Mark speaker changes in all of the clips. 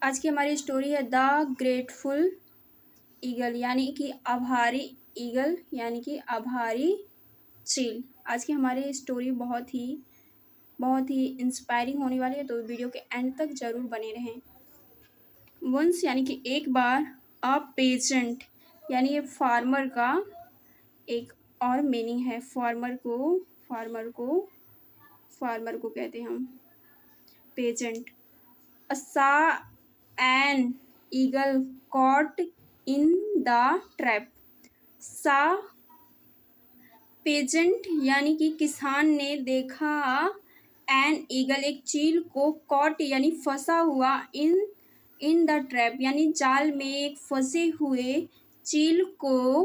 Speaker 1: आज की हमारी स्टोरी है द ग्रेटफुल ईगल यानी कि आभारी ईगल यानी कि आभारी चील। आज की हमारी स्टोरी बहुत ही इंस्पायरिंग होने वाली है, तो वीडियो के एंड तक जरूर बने रहें। वंस यानी कि एक बार, अ पेजेंट यानी ये फार्मर का एक और मीनिंग है। फार्मर को कहते हैं हम पेजेंट। सा an eagle caught in the trap. सा पेजेंट यानी कि किसान ने देखा एन ईगल एक चील को कॉट यानी फंसा हुआ इन द ट्रैप यानी जाल में एक फंसे हुए चील को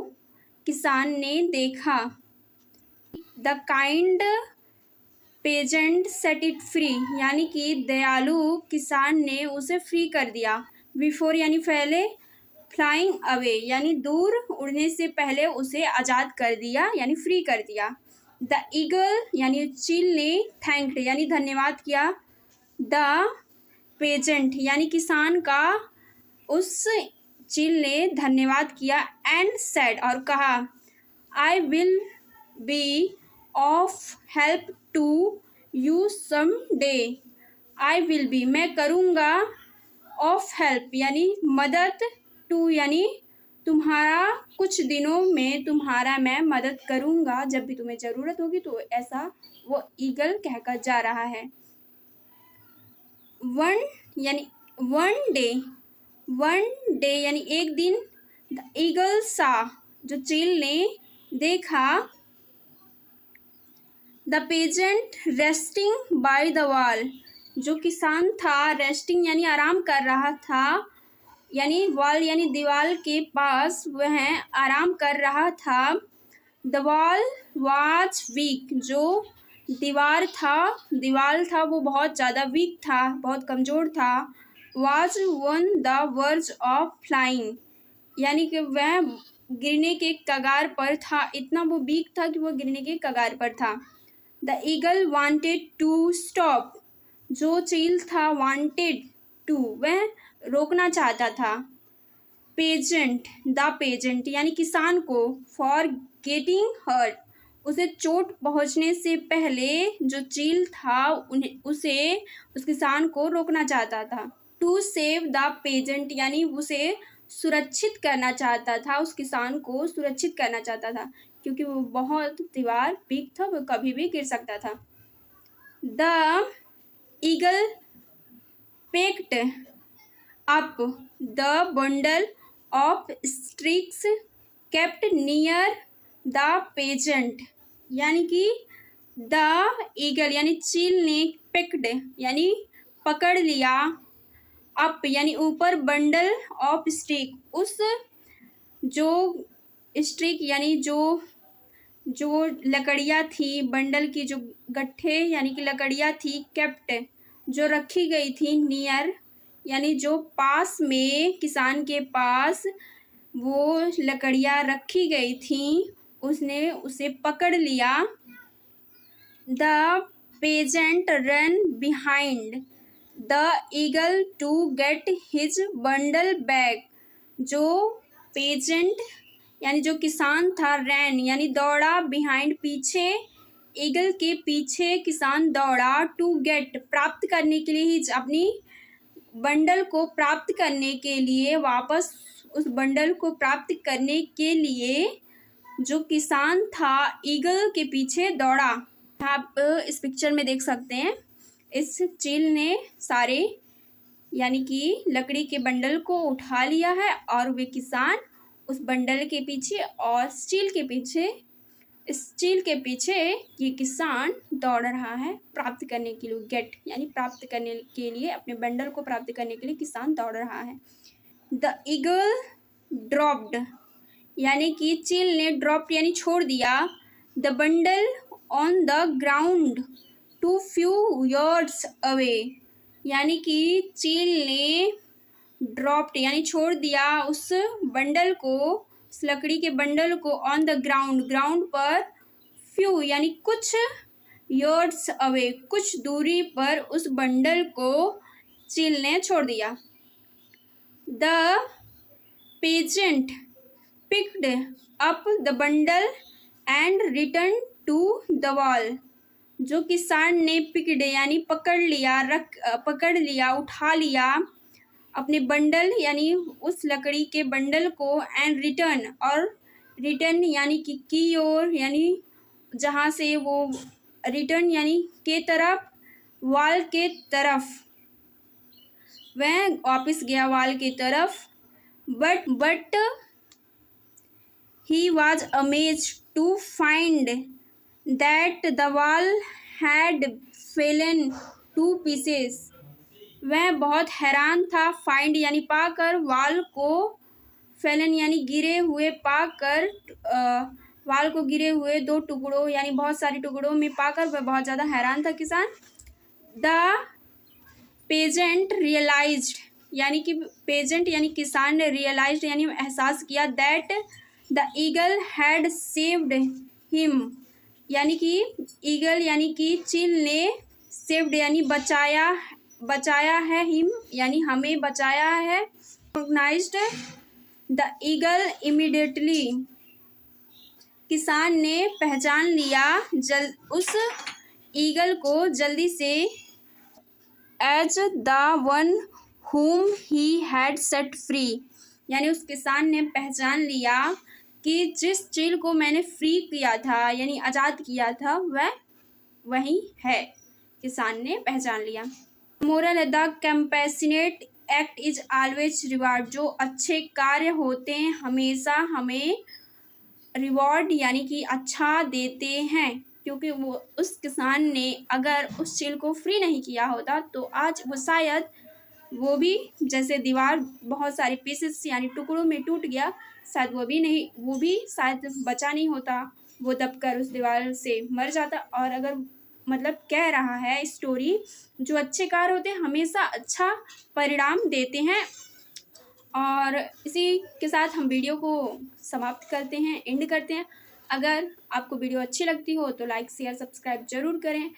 Speaker 1: किसान ने देखा। The kind peasant set it free यानी कि दयालु किसान ने उसे फ्री कर दिया। बिफोर यानी पहले, फ्लाइंग अवे यानी दूर उड़ने से पहले उसे आज़ाद कर दिया यानी फ्री कर दिया। द ईगल यानी चील ने थैंक्ड यानी धन्यवाद किया द पेजेंट यानी किसान का उस चील ने धन्यवाद किया। एंड सेड और कहा, I will be of help to you some day. I will be मैं करूँगा, ऑफ हेल्प यानी मदद, टू यानी तुम्हारा, कुछ दिनों में तुम्हारा मैं मदद करूँगा जब भी तुम्हें ज़रूरत होगी। तो ऐसा वो ईगल कहकर जा रहा है। वन डे यानी एक दिन। द ईगल सा जो चील ने देखा, the peasant resting by the wall जो किसान था, रेस्टिंग यानी आराम कर रहा था, यानी वॉल यानी दीवार के पास वह आराम कर रहा था। द वॉल वाज वीक जो दीवार था वो बहुत ज़्यादा वीक था, बहुत कमज़ोर था। Was one the verge of flying यानी कि वह गिरने के कगार पर था, इतना वो वीक था कि वह गिरने के कगार पर था। The eagle wanted to stop जो चील था, वांटेड टू वह रोकना चाहता था। द पेजेंट यानी किसान को, फॉर गेटिंग हर्ट उसे चोट पहुंचने से पहले जो चील था उसे उस किसान को रोकना चाहता था। टू सेव द पेजेंट यानी उसे सुरक्षित करना चाहता था, उस किसान को सुरक्षित करना चाहता था क्योंकि वो बहुत दीवार वीक था, वो कभी भी गिर सकता था। The eagle picked up the bundle of sticks kept near the peasant यानी कि द ईगल यानी चील ने पिक्ड यानी पकड़ लिया, अप यानी ऊपर, बंडल ऑफ स्टिक उस जो स्टिक यानी जो लकड़ियाँ थी, बंडल की जो गट्ठे यानी कि लकड़ियाँ थी, केप्ट जो रखी गई थी, नियर यानी जो पास में, किसान के पास वो लकड़ियाँ रखी गई थी, उसने उसे पकड़ लिया। The peasant run behind the eagle to get his bundle back जो पेजेंट यानी जो किसान था, रैन यानी दौड़ा, बिहाइंड पीछे, ईगल के पीछे किसान दौड़ा, टू गेट प्राप्त करने के लिए, ही अपनी बंडल को प्राप्त करने के लिए, वापस उस बंडल को प्राप्त करने के लिए जो किसान था ईगल के पीछे दौड़ा। आप इस पिक्चर में देख सकते हैं, इस चील ने सारे यानी कि लकड़ी के बंडल को उठा लिया है और वे किसान उस बंडल के पीछे और स्टील के पीछे ये किसान दौड़ रहा है प्राप्त करने के लिए। गेट यानी प्राप्त करने के लिए, अपने बंडल को प्राप्त करने के लिए किसान दौड़ रहा है। द ईगल ड्रॉप्ड यानी कि चील ने ड्रॉप्ड यानी छोड़ दिया, the bundle on the ground to few yards away यानी कि चील ने ड्रॉप्ड यानी छोड़ दिया उस बंडल को, उस लकड़ी के बंडल को, ऑन द ग्राउंड पर, फ्यू यानी कुछ, यार्ड्स अवे कुछ दूरी पर उस बंडल को चील ने छोड़ दिया। The peasant picked up the bundle and returned to the wall। जो किसान ने पिकड यानी पकड़ लिया उठा लिया अपने बंडल यानी उस लकड़ी के बंडल को, एंड रिटर्न यानी कि की ओर, यानी जहाँ से वो रिटर्न यानी के तरफ, वाल के तरफ, वह वापस गया वाल की तरफ। But he was amazed to find that the wall had fallen to pieces। वह बहुत हैरान था, फाइंड यानी पाकर, वाल को, फेलन यानी गिरे हुए पाकर, वाल को गिरे हुए दो टुकड़ों यानी बहुत सारे टुकड़ों में पाकर वह बहुत ज़्यादा हैरान था किसान। द पेजेंट रियलाइज्ड यानी कि पेजेंट यानी किसान ने रियलाइज्ड यानी एहसास किया, that the eagle had saved him यानी कि ईगल यानी कि चील ने, सेव्ड यानी बचाया है, हिम यानी हमें बचाया है। रिकॉग्नाइज्ड द ईगल इमीडिएटली किसान ने पहचान लिया उस ईगल को जल्दी से, as the one whom he had set free यानी उस किसान ने पहचान लिया कि जिस चील को मैंने फ्री किया था यानी आज़ाद किया था वह वही है, किसान ने पहचान लिया। Moral, the compassionate act is always reward. जो अच्छे कार्य होते हैं हमेशा हमें रिवॉर्ड यानी कि अच्छा देते हैं, क्योंकि वो उस किसान ने अगर उस चील को फ्री नहीं किया होता तो आज वो शायद वो भी जैसे दीवार बहुत सारे पीसेस यानी टुकड़ों में टूट गया, शायद वो भी शायद बचा नहीं होता, वो दबकर उस दीवार से मर जाता। और अगर मतलब कह रहा है स्टोरी, जो अच्छे कार्य होते हैं हमेशा अच्छा परिणाम देते हैं। और इसी के साथ हम वीडियो को समाप्त करते हैं, एंड करते हैं। अगर आपको वीडियो अच्छी लगती हो तो लाइक शेयर सब्सक्राइब जरूर करें।